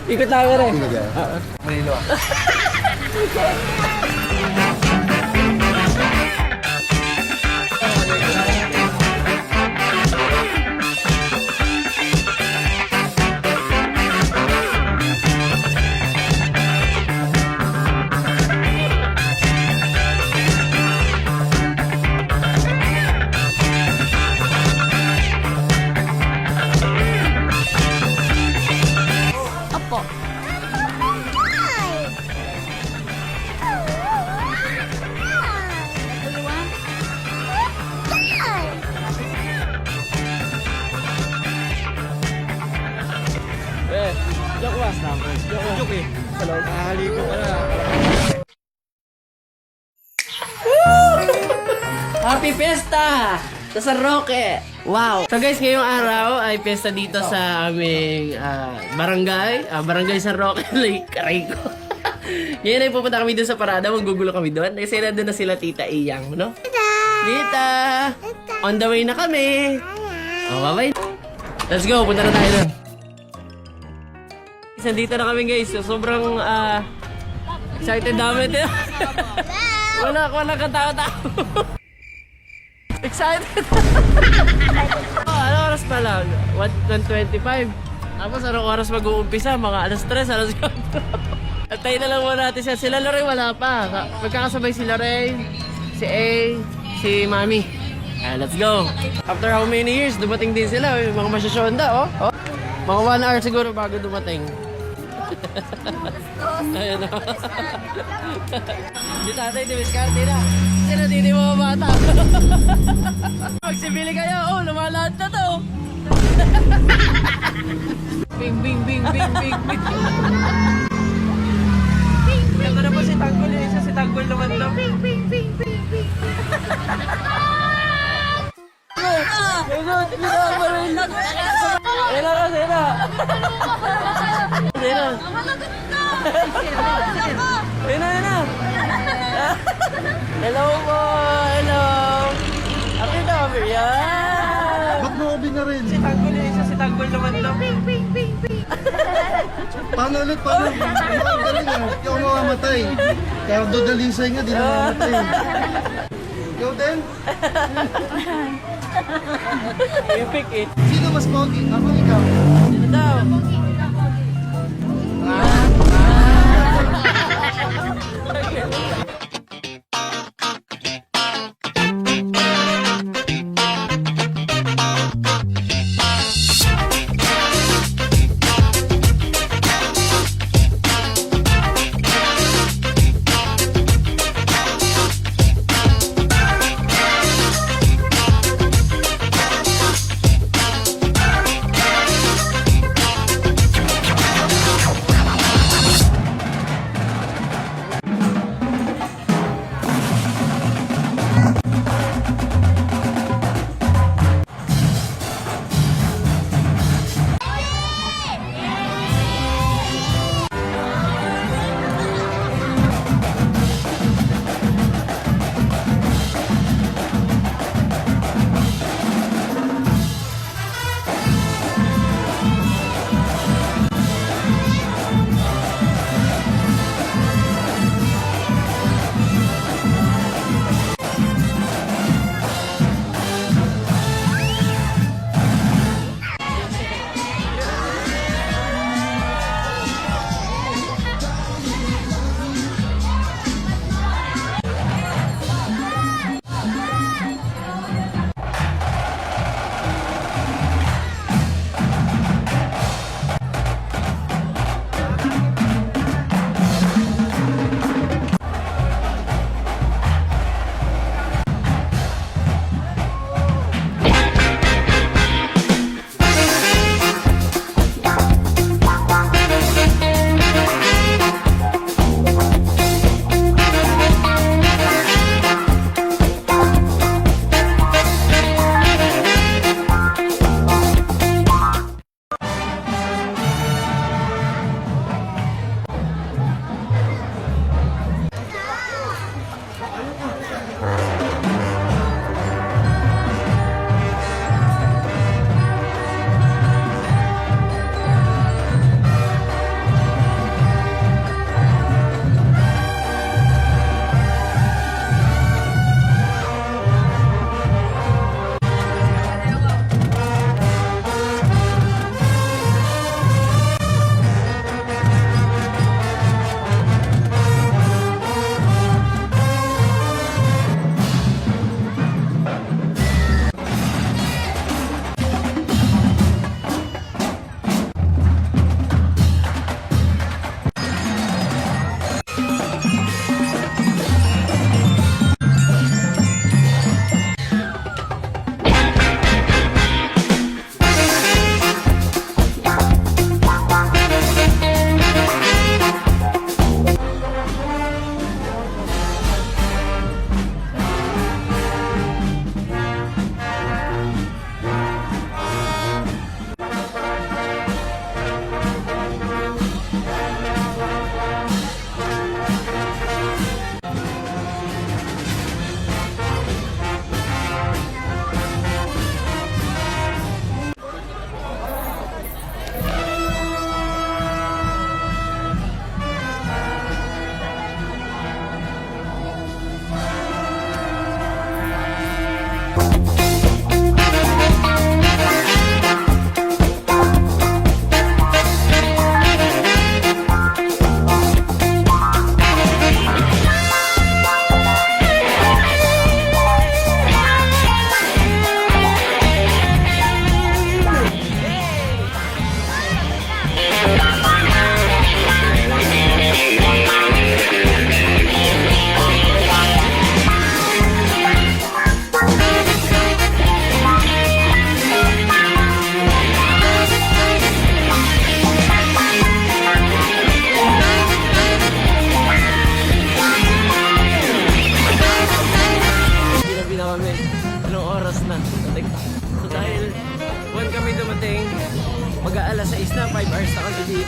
Ikot na rin. Manilo ah. Opo. Joke ba? Joke eh. Hello. Nakahaligo ka na. Happy Fiesta! Sa San Roque! Wow! So guys, ngayong araw ay fiesta dito sa aming barangay. Barangay San Roque, Lake Carico. Ngayon ay pupunta kami doon sa parada. Maggugulo kami doon. Kasi nandun na sila Tita Iyang, no? Tita! On the way na kami! Oh, bye-bye! Let's go! Punta na tayo doon. Nandito na kami guys. So, sobrang excited namin. Wala katao-tao. Excited! Ano oras pa lang? 1:25. Tapos anong oras mag-uumpisa? Mga alas 3, alas 4. At tayo na lang muna natin siya. Sila Lorraine wala pa. Magkakasabay si Lorraine, si A, si Mami. Let's go! After how many years, dumating din sila. Mga masyasyonda, oh. Mga 1 hour siguro bago dumating. Ayan o. Di tatay, di miskarte na. Sila din yung mga bata. Magsibili kayo, oh, lumalahad na to. Bing, bing, bing, bing, bing, bing. Ito na po si Tanggol, yung isa si Tanggol naman to. Bing, bing, bing, bing, bing. Hello po! Hello! Happy number yan! Ba't mo ako binarin? Si Tanggol yung isa, si Tanggol naman to. Paano ulit? Paano? Ang galing ah. Hindi ako mamamatay. Kaya dodalisay nga, di na mamamatay. Ikaw din? Epic eh. Sino mas pogi? Ako ikaw. Sino daw?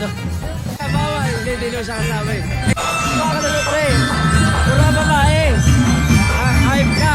dito. Bawal, hindi nyo siya kasama eh. Baka na ito, pre. Pura babae. Hype ka.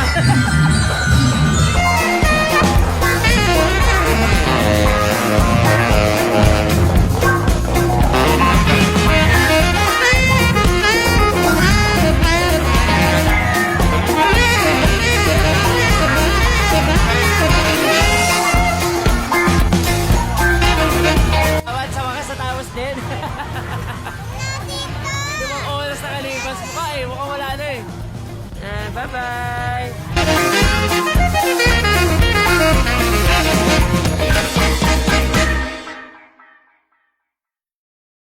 Awat sa wakas natapos din. Limang oras na kalipas pa eh. Mukhang wala na eh. Bye-bye.